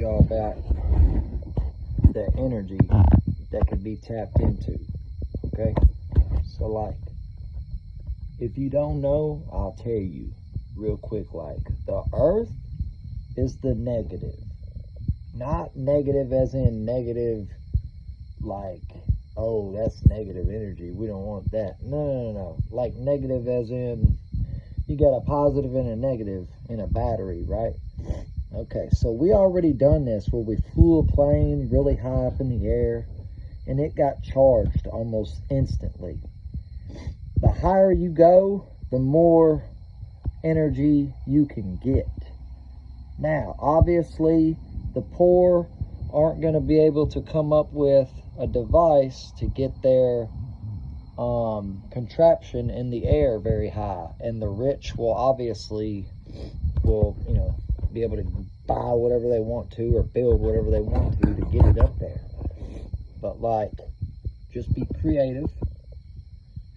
y'all about the energy that could be tapped into. Okay? So, like, if you don't know, I'll tell you real quick. Like, the earth is the negative. Not negative as in negative, like, oh, that's negative energy. We don't want that. No. Like, negative as in you got a positive and a negative in a battery, right? Okay, so we already done this where we flew a plane really high up in the air and it got charged almost instantly. The higher you go, the more energy you can get. Now, obviously, the poor aren't going to be able to come up with a device to get their contraption in the air very high, and the rich will obviously be able to buy whatever they want to or build whatever they want to get it up there. But like, just be creative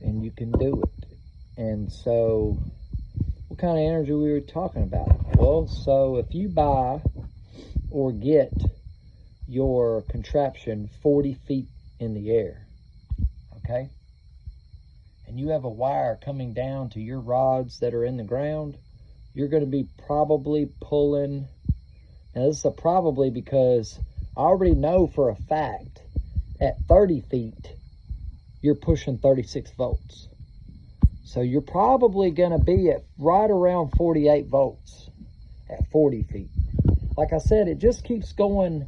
and you can do it. And so what kind of energy we were talking about? Well, so if you buy or get your contraption 40 feet in the air, okay, and you have a wire coming down to your rods that are in the ground, you're going to be probably pulling. Now, this is a probably because I already know for a fact at 30 feet, you're pushing 36 volts. So you're probably going to be at right around 48 volts at 40 feet. Like I said, it just keeps going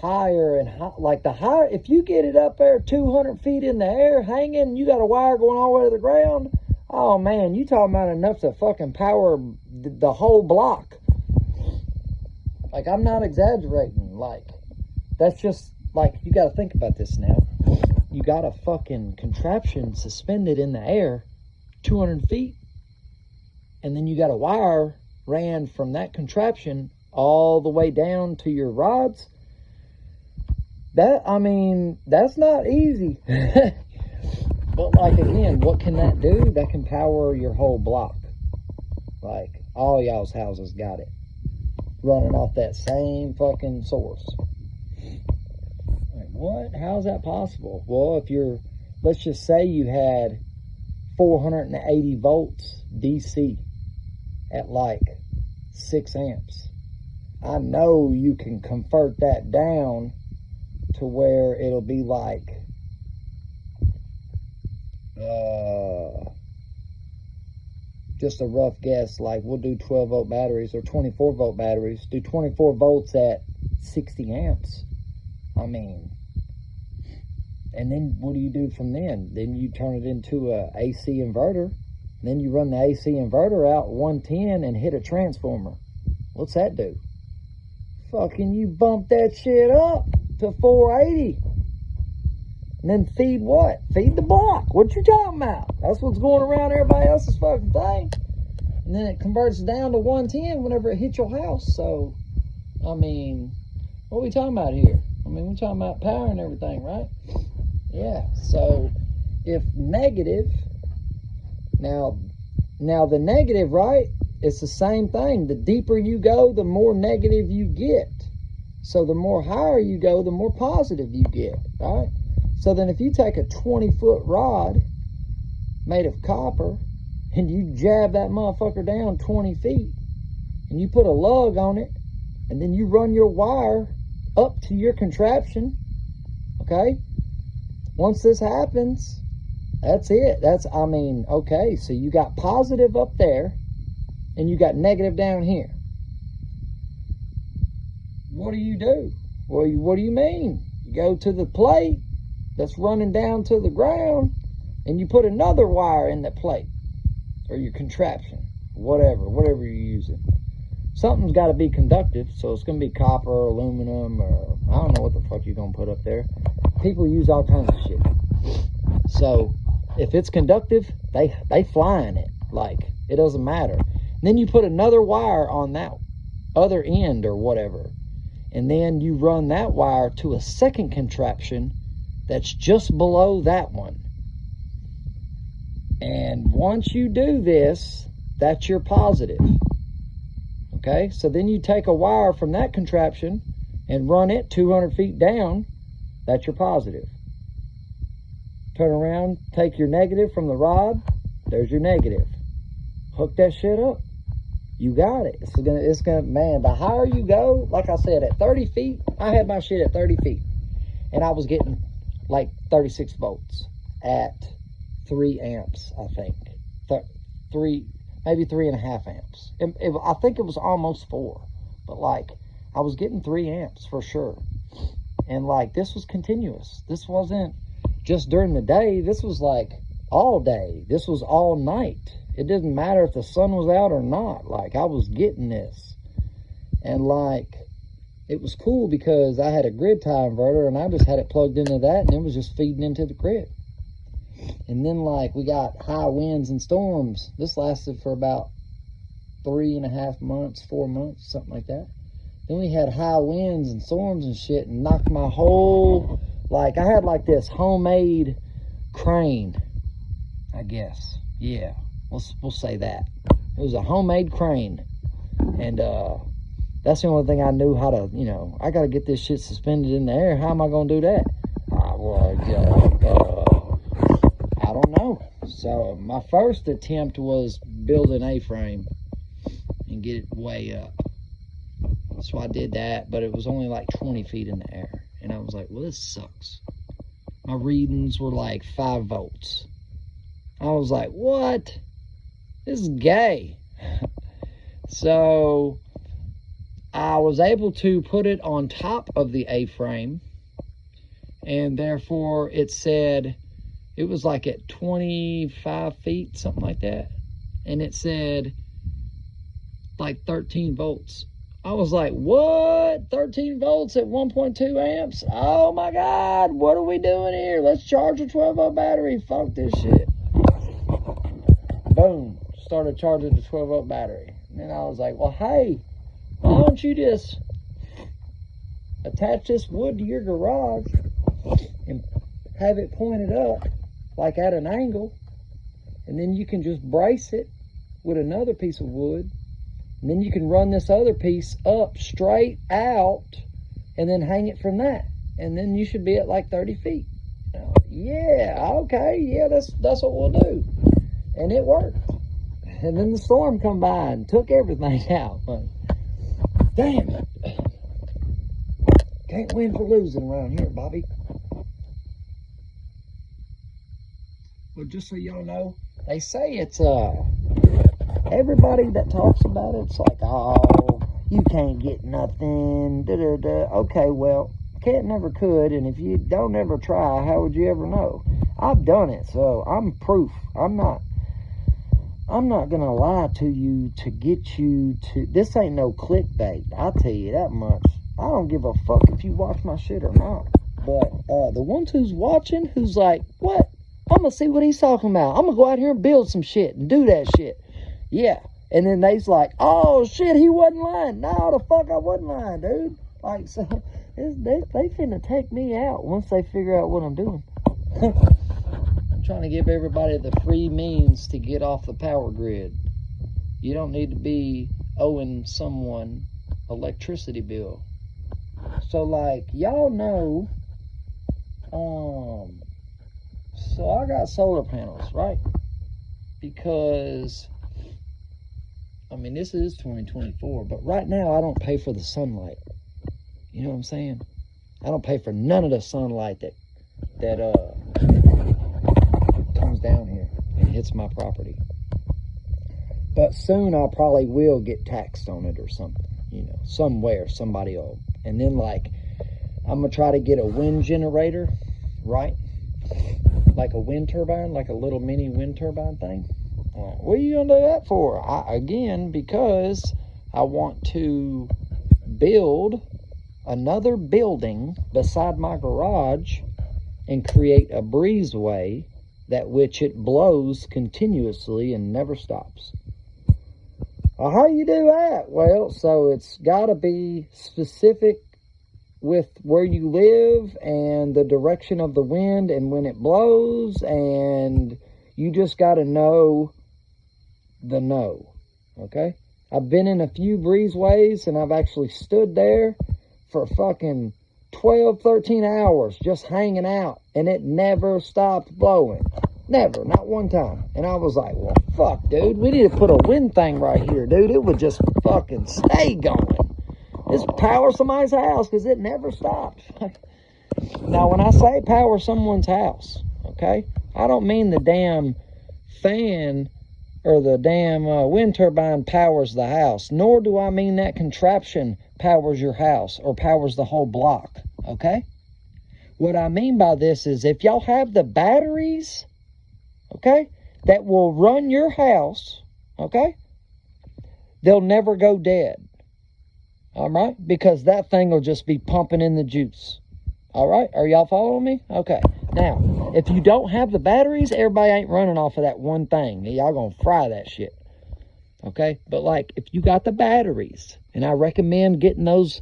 higher and higher. Like the higher, if you get it up there 200 feet in the air hanging, you got a wire going all the way to the ground. Oh man, you talking about enough to fucking power the whole block. Like, I'm not exaggerating. Like, that's just, like, you got to think about this now. You got a fucking contraption suspended in the air 200 feet, and then you got a wire ran from that contraption all the way down to your rods. That, I mean, that's not easy. But, like, again, what can that do? That can power your whole block. Like, all y'all's houses got it. Running off that same fucking source. Like, what? How's that possible? Well, if you're, let's just say you had 480 volts DC at like 6 amps. I know you can convert that down to where it'll be like just a rough guess, like we'll do 12 volt batteries or 24 volt batteries. Do 24 volts at 60 amps. I mean, and then what do you do from then? Then you turn it into a AC inverter. Then you run the AC inverter out 110 and hit a transformer. What's that do? Fucking you bump that shit up to 480. And then feed what? Feed the block. What you talking about? That's what's going around everybody else's fucking thing. And then it converts down to 110 whenever it hits your house. So, I mean, what are we talking about here? I mean, we're talking about power and everything, right? Yeah. So, if negative, now the negative, right? It's the same thing. The deeper you go, the more negative you get. So the more higher you go, the more positive you get, right? So then if you take a 20-foot rod made of copper and you jab that motherfucker down 20 feet and you put a lug on it and then you run your wire up to your contraption, okay? Once this happens, that's it. Okay, so you got positive up there and you got negative down here. What do you do? Well, what do you mean? You go to the plate that's running down to the ground and you put another wire in that plate or your contraption, whatever you're using. Something's got to be conductive, so it's going to be copper or aluminum or I don't know what the fuck you're going to put up there. People use all kinds of shit. So if it's conductive, they fly in it. Like, it doesn't matter. And then you put another wire on that other end or whatever. And then you run that wire to a second contraption that's just below that one. And once you do this, that's your positive. Okay, so then you take a wire from that contraption and run it 200 feet down, that's your positive. Turn around, take your negative from the rod, there's your negative. Hook that shit up. You got it. It's gonna, man, the higher you go, like I said, at 30 feet, I had my shit at 30 feet. And I was getting like 36 volts at 3 amps, I think. Maybe 3.5 amps. I think it was almost 4. But like, I was getting 3 amps for sure. And like, this was continuous. This wasn't just during the day. This was like all day. This was all night. It didn't matter if the sun was out or not. Like, I was getting this. And like, it was cool because I had a grid tie inverter and I just had it plugged into that and it was just feeding into the grid. And then like, we got high winds and storms. This lasted for about 3.5 months, 4 months, something like that. Then we had high winds and storms and shit and knocked my whole, like, I had like this homemade crane, I guess. Yeah, we'll say that. It was a homemade crane. And that's the only thing I knew how to, you know, I got to get this shit suspended in the air. How am I going to do that? I don't know. So my first attempt was build an A-frame and get it way up. So I did that, but it was only like 20 feet in the air. And I was like, well, this sucks. My readings were like 5 volts. I was like, what? This is gay. So I was able to put it on top of the A-frame. And therefore it said, it was like at 25 feet, something like that. And it said like 13 volts. I was like, what? 13 volts at 1.2 amps? Oh my God, what are we doing here? Let's charge a 12-volt battery. Fuck this shit. Boom. Started charging the 12-volt battery. And then I was like, well, hey, why don't you just attach this wood to your garage and have it pointed up, like at an angle, and then you can just brace it with another piece of wood. And then you can run this other piece up straight out and then hang it from that. And then you should be at like 30 feet. Yeah, okay, yeah, that's what we'll do. And it worked. And then the storm come by and took everything out. But damn it. Can't win for losing around here, Bobby. Well, just so y'all know, they say it's everybody that talks about it's like, oh, you can't get nothing, da-da-da. Okay, well, can't never could, and if you don't ever try, how would you ever know? I've done it, so I'm proof. I'm not gonna lie to you to get you to, this ain't no clickbait, I'll tell you that much. I don't give a fuck if you watch my shit or not. But the ones who's watching, who's like, what? I'm gonna see what he's talking about. I'm gonna go out here and build some shit and do that shit. Yeah. And then they's like, oh shit, he wasn't lying. No, the fuck I wasn't lying, dude. Like, so they finna take me out once they figure out what I'm doing. I'm trying to give everybody the free means to get off the power grid. You don't need to be owing someone electricity bill. So like, y'all know, so I got solar panels, right? Because, I mean, this is 2024, but right now I don't pay for the sunlight. You know what I'm saying? I don't pay for none of the sunlight that comes down here and hits my property. But soon I probably will get taxed on it or something, you know, somewhere, somebody will. And then like, I'm going to try to get a wind generator, right? Like a wind turbine, like a little mini wind turbine thing. What are you going to do that for? Again, because I want to build another building beside my garage and create a breezeway that which it blows continuously and never stops. How you do that? Well, so it's got to be specific with where you live and the direction of the wind and when it blows, and you just got to know the know, okay? I've been in a few breezeways and I've actually stood there for fucking 12, 13 hours just hanging out, and it never stopped blowing. Never, not one time. And I was like, well, fuck, dude, we need to put a wind thing right here, dude. It would just fucking stay going. Just power somebody's house, because it never stops. Now, when I say power someone's house, okay, I don't mean the damn fan or the damn wind turbine powers the house, nor do I mean that contraption powers your house or powers the whole block, okay? What I mean by this is if y'all have the batteries, okay, that will run your house, okay, they'll never go dead, all right? Because that thing will just be pumping in the juice, all right? Are y'all following me? Okay. Now, if you don't have the batteries, everybody ain't running off of that one thing. Y'all gonna fry that shit, okay? But, like, if you got the batteries, and I recommend getting those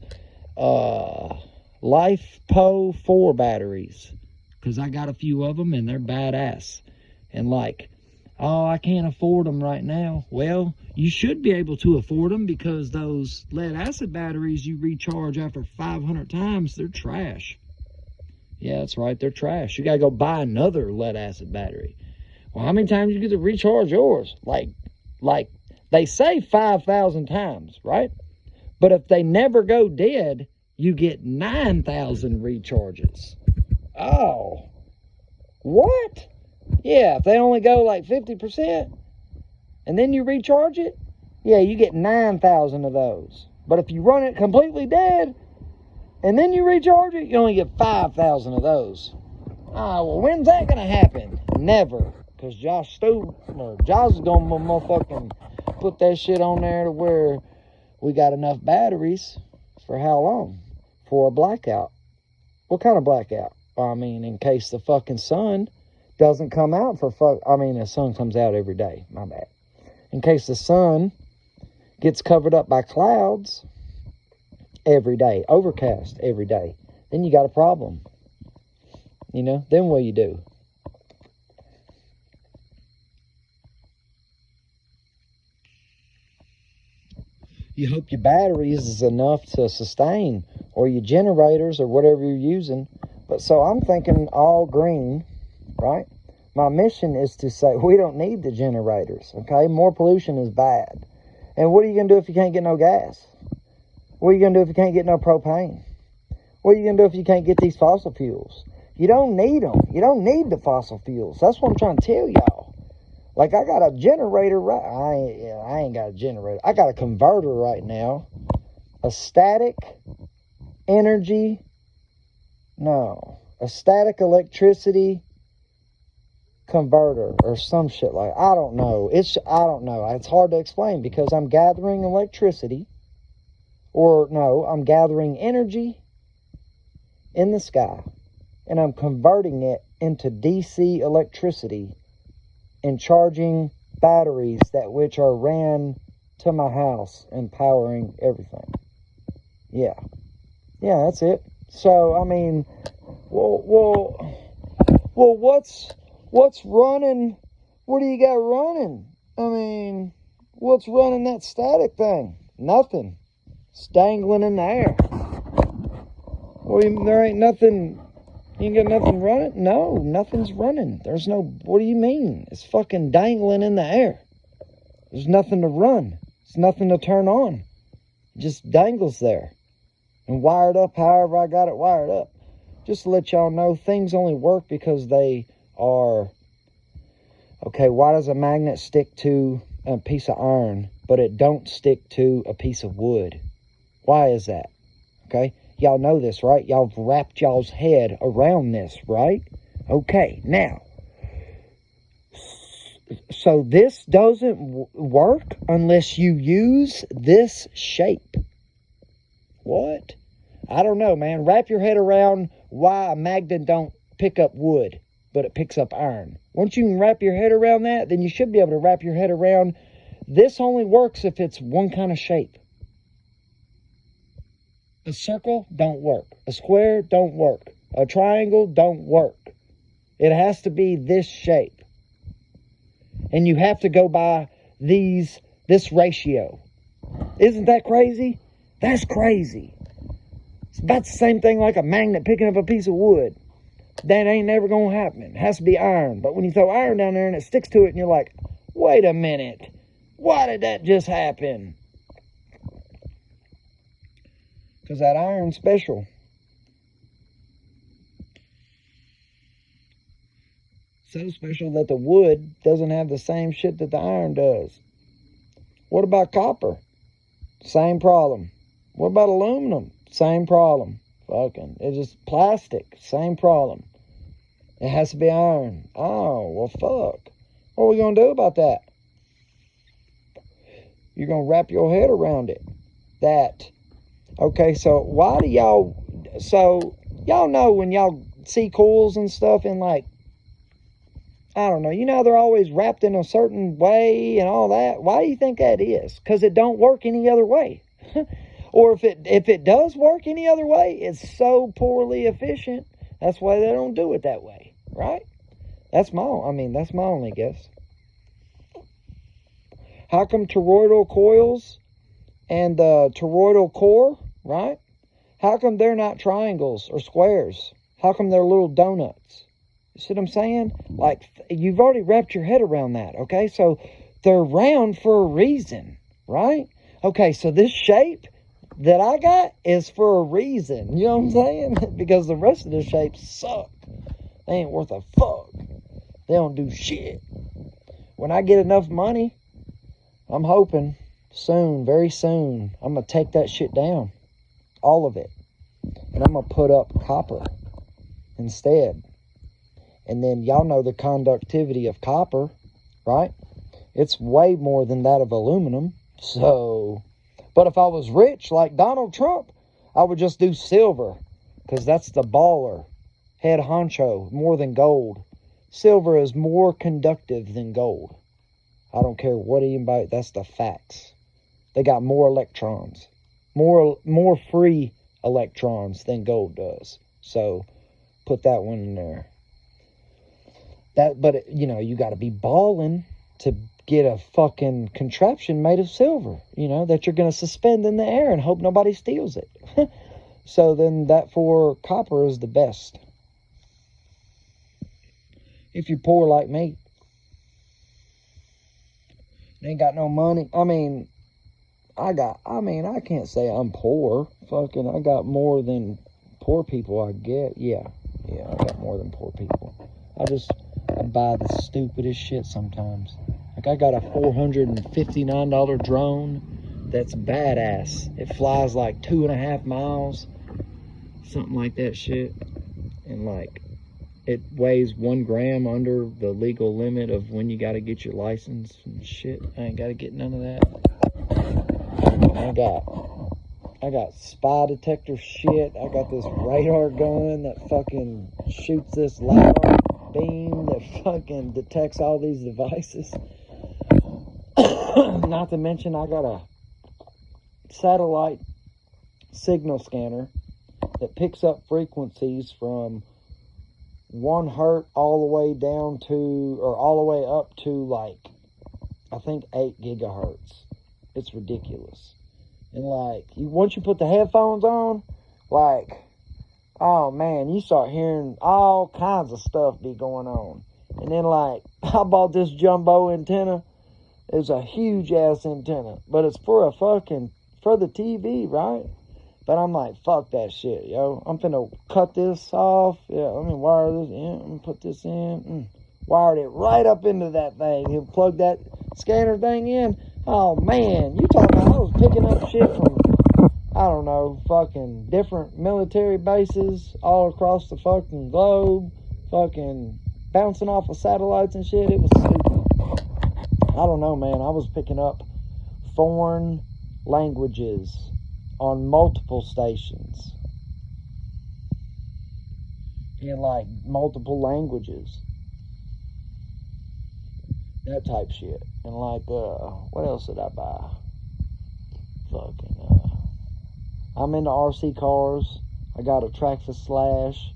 LifePo 4 batteries, because I got a few of them, and they're badass. And, like, oh, I can't afford them right now. Well, you should be able to afford them, because those lead-acid batteries you recharge after 500 times, they're trash. Yeah, that's right, they're trash. You got to go buy another lead-acid battery. Well, how many times you get to recharge yours? Like they say 5,000 times, right? But if they never go dead, you get 9,000 recharges. Oh, what? Yeah, if they only go like 50%, and then you recharge it, yeah, you get 9,000 of those. But if you run it completely dead, and then you recharge it, you only get 5,000 of those. Ah, well, when's that going to happen? Never. Because Josh is going to motherfucking put that shit on there to where we got enough batteries for how long? For a blackout. What kind of blackout? I mean, in case the fucking sun doesn't come out the sun comes out every day. My bad. In case the sun gets covered up by clouds every day, overcast every day, then you got a problem. You know, then what do you do? You hope your batteries is enough to sustain, or your generators, or whatever you're using. But so I'm thinking all green, right? My mission is to say we don't need the generators, okay? More pollution is bad. And what are you going to do if you can't get no gas? What are you going to do if you can't get no propane? What are you going to do if you can't get these fossil fuels? You don't need them. You don't need the fossil fuels. That's what I'm trying to tell y'all. Like, I got a generator I ain't got a generator. I got a converter right now. A static electricity converter or some shit like, I don't know. It's hard to explain because I'm gathering electricity, or no, I'm gathering energy in the sky, and I'm converting it into DC electricity and charging batteries that which are ran to my house and powering everything. Yeah, that's it. So I mean, well, what's running? What do you got running? I mean, what's running that static thing? Nothing. It's dangling in the air. Well, there ain't nothing. You ain't got nothing running? No, nothing's running. There's no. What do you mean? It's fucking dangling in the air. There's nothing to run. There's nothing to turn on. It just dangles there and wired up however I got it wired up. Just to let y'all know, things only work because they are. Okay, why does a magnet stick to a piece of iron, but it don't stick to a piece of wood? Why is that? Okay, y'all know this, right? Y'all have wrapped y'all's head around this, right? Okay, now, so this doesn't work unless you use this shape. What? I don't know, man. Wrap your head around why a magnet don't pick up wood, but it picks up iron. Once you can wrap your head around that, then you should be able to wrap your head around this only works if it's one kind of shape. A circle don't work. A square don't work. A triangle don't work. It has to be this shape. And you have to go by this ratio. Isn't that crazy? That's crazy. It's about the same thing like a magnet picking up a piece of wood. That ain't never going to happen. It has to be iron. But when you throw iron down there and it sticks to it and you're like, wait a minute. Why did that just happen? Because that iron's special. So special that the wood doesn't have the same shit that the iron does. What about copper? Same problem. What about aluminum? Same problem. Fucking, it's just plastic. Same problem. It has to be iron. Oh, well, fuck. What are we going to do about that? You're going to wrap your head around it. Okay, so why do y'all... So, y'all know when y'all see coils and stuff in like... I don't know. You know they're always wrapped in a certain way and all that. Why do you think that is? Because it don't work any other way. Or if it does work any other way, it's so poorly efficient. That's why they don't do it that way, right? That's my only guess. How come toroidal coils and the toroidal core, right? How come they're not triangles or squares? How come they're little donuts? You see what I'm saying? Like, you've already wrapped your head around that, okay? So they're round for a reason, right? Okay, so this shape that I got is for a reason. You know what I'm saying? Because the rest of the shapes suck. They ain't worth a fuck. They don't do shit. When I get enough money, I'm hoping soon, very soon, I'm going to take that shit down. All of it. And I'm going to put up copper instead. And then y'all know the conductivity of copper, right? It's way more than that of aluminum. So, but if I was rich like Donald Trump, I would just do silver. Because that's the baller. Head honcho, more than gold. Silver is more conductive than gold. I don't care what anybody, that's the facts. They got more electrons. More free electrons than gold does. So, put that one in there. But you got to be balling to get a fucking contraption made of silver, that you're going to suspend in the air and hope nobody steals it. So then that for copper is the best. If you're poor like me, ain't got no money. I can't say I'm poor. Fucking, I got more than poor people, I get. Yeah, I got more than poor people. I buy the stupidest shit sometimes. Like, I got a $459 drone that's badass. It flies like 2.5 miles. Something like that shit. And, like, it weighs 1 gram under the legal limit of when you got to get your license and shit. I ain't got to get none of that. I got spy detector shit. I got this radar gun that fucking shoots this LiDAR beam that fucking detects all these devices. Not to mention I got a satellite signal scanner that picks up frequencies from 1 hertz all the way down to, or all the way up to, like, I think 8 gigahertz. It's ridiculous. And, like, once you put the headphones on, like, oh, man, you start hearing all kinds of stuff be going on. And then, like, I bought this jumbo antenna. It's a huge-ass antenna. But it's for the TV, right? But I'm like, fuck that shit, yo. I'm finna cut this off. Yeah, let me wire this in. Let me put this in. Wired it right up into that thing. And plug that scanner thing in. Oh, man, you talking about I was picking up shit from, I don't know, fucking different military bases all across the fucking globe, fucking bouncing off of satellites and shit. It was stupid. I don't know, man. I was picking up foreign languages on multiple stations. In, like, multiple languages. That type shit. And, like, what else did I buy? I'm into RC cars. I got a Traxxas Slash.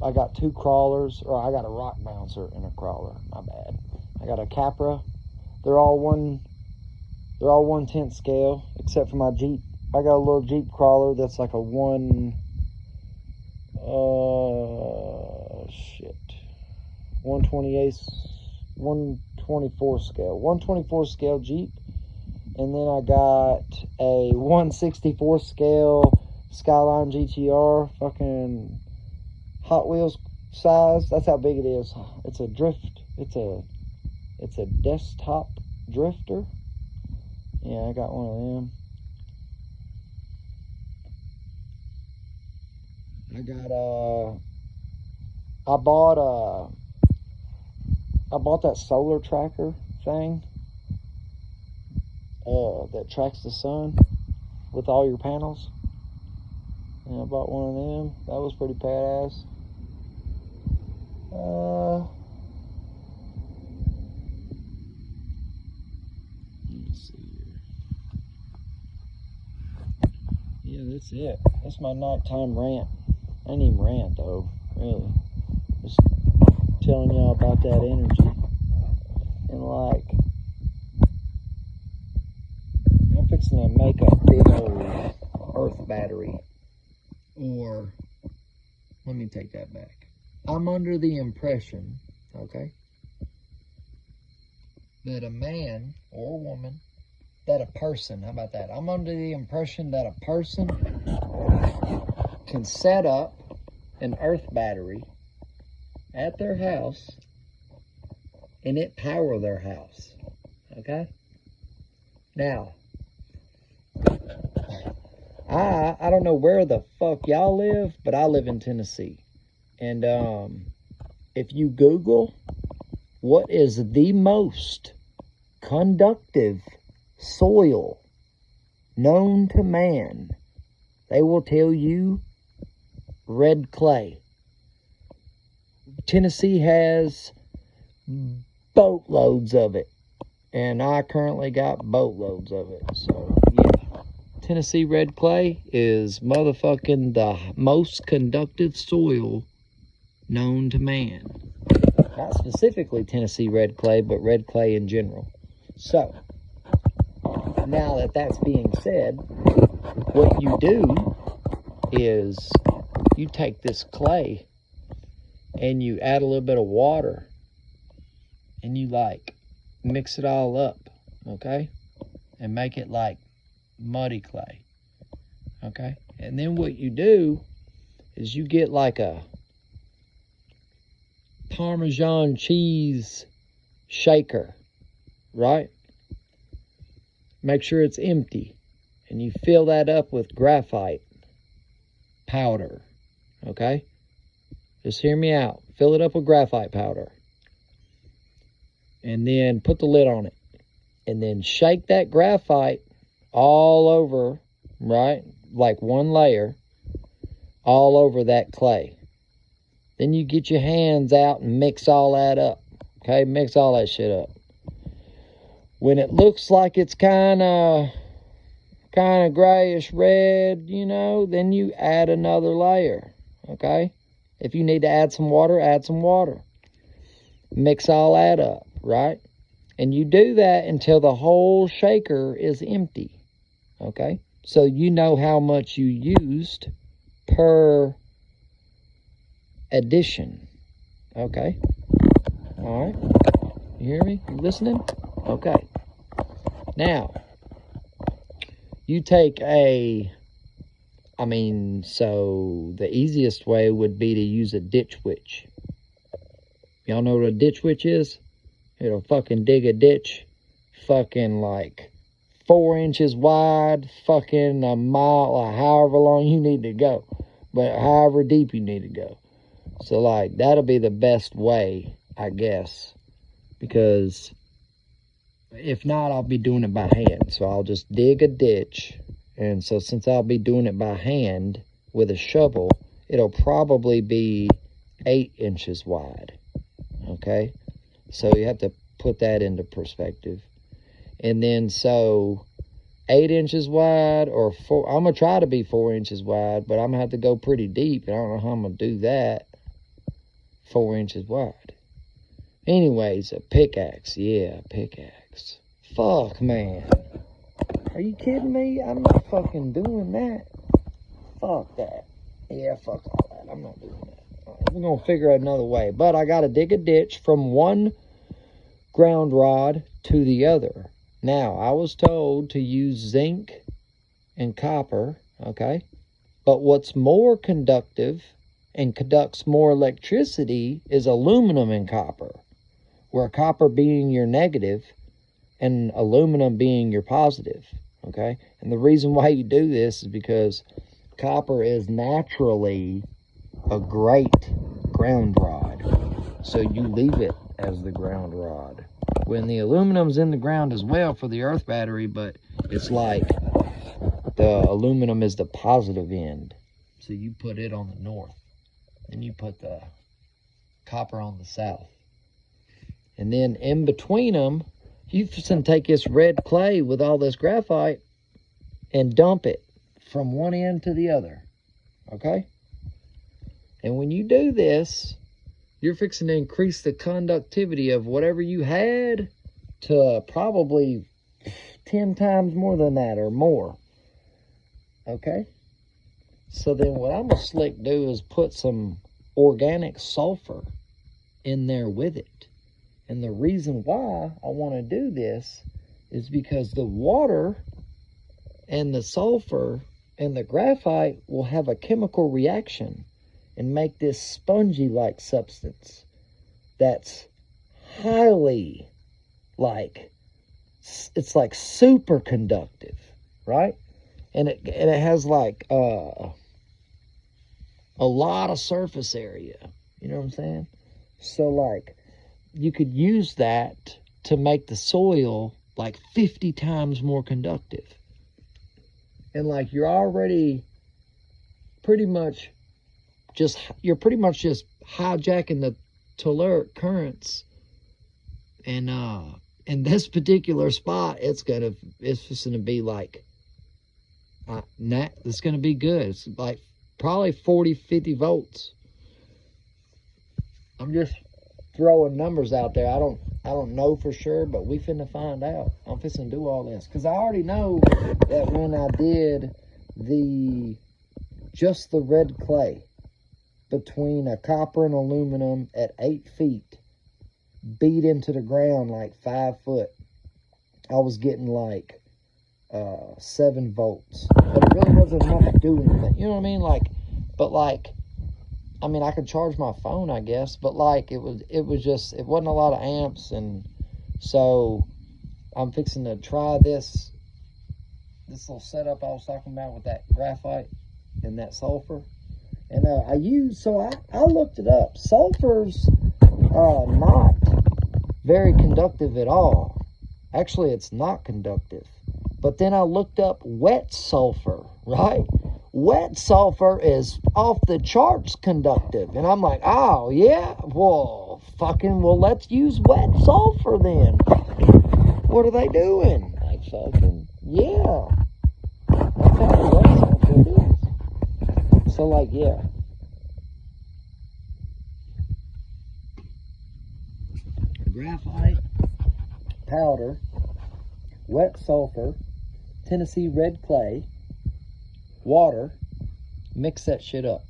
I got 2 crawlers, or I got a rock bouncer and a crawler. My bad. I got a Capra. They're all 1/10 scale, except for my Jeep I got a little Jeep crawler that's like a 124 scale Jeep. And then I got a 164 scale Skyline GTR, fucking Hot Wheels size. That's how big it is. It's a drift. It's a desktop drifter. Yeah, I got one of them. I bought that solar tracker thing that tracks the sun with all your panels. And I bought one of them. That was pretty badass. Let me see here. Yeah, that's it. That's my nighttime rant. I didn't even rant though, really. Just telling y'all about that energy. And like, I'm fixing to make a big old earth battery. Or, let me take that back. I'm under the impression, okay, that a man or a woman, that a person, how about that? I'm under the impression that a person can set up an earth battery at their house and it power their house, okay? Now, I don't know where the fuck y'all live, but I live in Tennessee. And if you Google what is the most conductive soil known to man, they will tell you red clay. Tennessee has boatloads of it. And I currently got boatloads of it. So, yeah. Tennessee red clay is motherfucking the most conductive soil known to man. Not specifically Tennessee red clay, but red clay in general. So, now that that's being said, what you do is you take this clay and you add a little bit of water and you like mix it all up, okay? And make it like muddy clay, okay? And then what you do is you get like a Parmesan cheese shaker, right? Make sure it's empty. And you fill that up with graphite powder, okay? Just hear me out. Fill it up with graphite powder. And then put the lid on it. And then shake that graphite all over, right? Like one layer, all over that clay. Then you get your hands out and mix all that up. Okay, mix all that shit up. When it looks like it's kind of grayish red, you know, then you add another layer. Okay? If you need to add some water, add some water. Mix all that up, right? And you do that until the whole shaker is empty. Okay? So you know how much you used per addition. Okay? All right? You hear me? You listening? Okay. Now, you take so the easiest way would be to use a ditch witch. Y'all know what a ditch witch is? It'll fucking dig a ditch, fucking like 4 inches wide, fucking a mile, or however long you need to go, but however deep you need to go. So like, that'll be the best way, I guess, because if not, I'll be doing it by hand. So I'll just dig a ditch. And so since I'll be doing it by hand with a shovel, it'll probably be 8 inches wide. Okay? So you have to put that into perspective. And then so 8 inches wide or 4, I'm going to try to be 4 inches wide, but I'm going to have to go pretty deep. And I don't know how I'm going to do that 4 inches wide. Anyways, a pickaxe. Yeah, a pickaxe. Fuck, man. Are you kidding me? I'm not fucking doing that. Fuck that. Yeah, fuck all that. I'm not doing that. We're going to figure out another way. But I got to dig a ditch from one ground rod to the other. Now, I was told to use zinc and copper, okay? But what's more conductive and conducts more electricity is aluminum and copper, where copper being your negative and aluminum being your positive, okay? And the reason why you do this is because copper is naturally a great ground rod, so you leave it as the ground rod. When the aluminum's in the ground as well for the earth battery, but it's like the aluminum is the positive end, so you put it on the north, and you put the copper on the south. And then in between them, you can take this red clay with all this graphite and dump it from one end to the other, okay? And when you do this, you're fixing to increase the conductivity of whatever you had to probably 10 times more than that or more, okay? So then what I'm going to slick do is put some organic sulfur in there with it. And the reason why I want to do this is because the water and the sulfur and the graphite will have a chemical reaction and make this spongy-like substance that's highly, like, it's like super conductive, right? And it has like a lot of surface area, you know what I'm saying? So like, you could use that to make the soil like 50 times more conductive. And like, you're already pretty much just hijacking the telluric currents. And in this particular spot, it's just gonna be like, it's gonna be good. It's like probably 40, 50 volts. I'm just throwing numbers out there. I don't know for sure, but we finna find out. I'm finna do all this because I already know that when I did just the red clay between a copper and aluminum at 8 feet, beat into the ground like 5 foot, I was getting like 7 volts, but it really wasn't enough to do anything. You know what I mean? Like, but like, I mean, I could charge my phone, I guess, but like, it wasn't a lot of amps. And so I'm fixing to try this little setup I was talking about with that graphite and that sulfur. And I looked it up. Sulfur's not very conductive at all. Actually, it's not conductive. But then I looked up wet sulfur, right? Wet sulfur is off the charts conductive. And I'm like, oh, yeah? Well, let's use wet sulfur then. What are they doing? Like, fucking, yeah. That's how wet sulfur is. So, like, yeah. Graphite, powder, wet sulfur, Tennessee red clay, water, mix that shit up.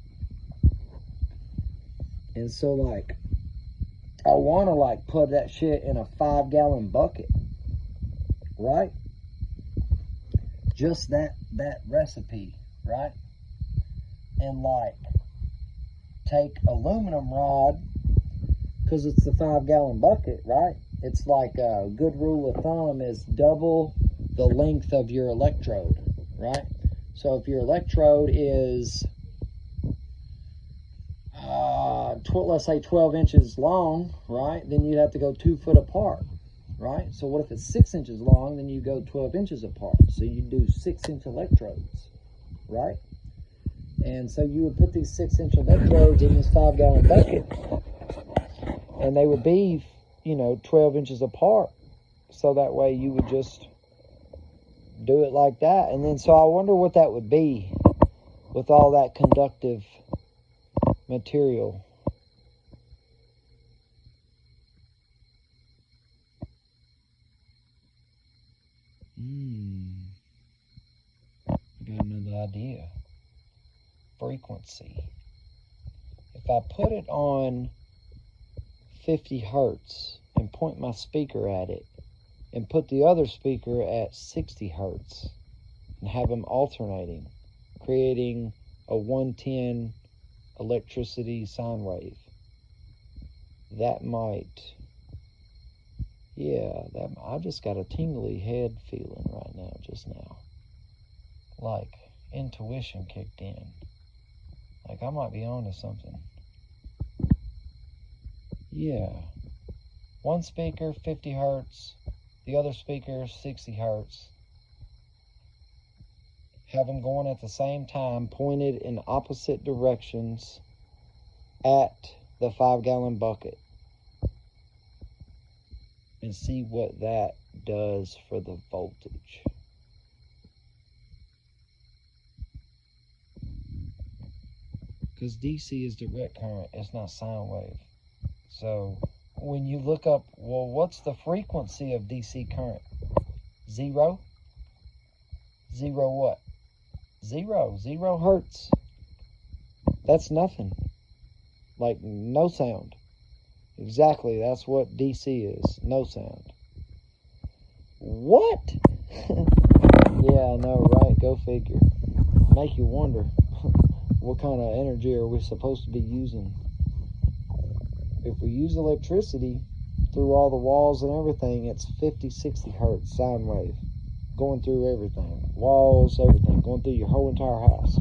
And so like, I want to like put that shit in a 5-gallon bucket, right? Just that recipe, right? And like, take aluminum rod, because it's the 5-gallon bucket, right? It's like a good rule of thumb is double the length of your electrode, right? So if your electrode is, let's say 12 inches long, right? Then you'd have to go 2 foot apart, right? So what if it's 6 inches long? Then you go 12 inches apart. So you do 6-inch electrodes, right? And so you would put these 6-inch electrodes in this 5-gallon bucket, and they would be, 12 inches apart. So that way you would just do it like that. And then, so I wonder what that would be with all that conductive material. got another idea. Frequency. If I put it on 50 hertz and point my speaker at it and put the other speaker at 60 hertz and have them alternating, creating a 110 electricity sine wave, that might, I just got a tingly head feeling right now, just now. Like intuition kicked in. Like I might be on to something. Yeah. One speaker, 50 hertz. The other speaker, 60 hertz. Have them going at the same time, pointed in opposite directions at the 5-gallon bucket. And see what that does for the voltage. Because DC is direct current, it's not sine wave. So when you look up, well, what's the frequency of DC current? 0? 0 what? 0 hertz. That's nothing. Like no sound. Exactly, that's what DC is. No sound. What? Yeah, I know, right? Go figure. Make you wonder, what kind of energy are we supposed to be using? If we use electricity through all the walls and everything, it's 50, 60 hertz sine wave. Going through everything. Walls, everything. Going through your whole entire house.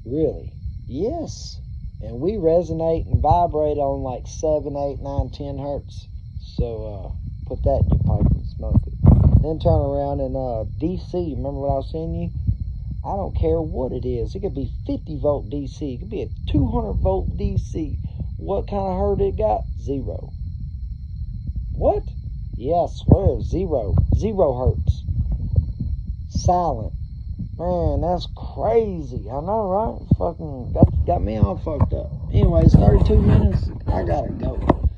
Really? Yes. And we resonate and vibrate on like 7, 8, 9, 10 hertz. So put that in your pipe and smoke it. Then turn around and DC, remember what I was saying you? I don't care what it is. It could be 50 volt DC. It could be a 200 volt DC. What kind of hurt it got? 0. What? Yeah, I swear, 0. 0 hertz. Silent. Man, that's crazy. I know, right? Fucking got me all fucked up. Anyways, 32 minutes. I gotta go.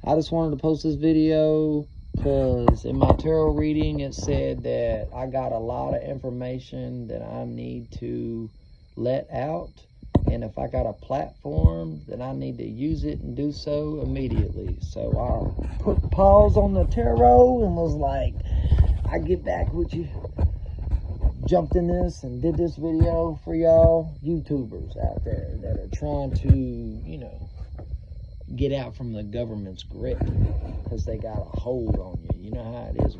I just wanted to post this video because in my tarot reading it said that I got a lot of information that I need to let out, and if I got a platform then I need to use it and do so immediately. So I put pause on the tarot and was like, I get back with you. Jumped in this and did this video for y'all YouTubers out there that are trying to, get out from the government's grip because they got a hold on you. You know how it is.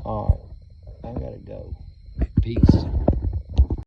All right, I gotta go. Peace.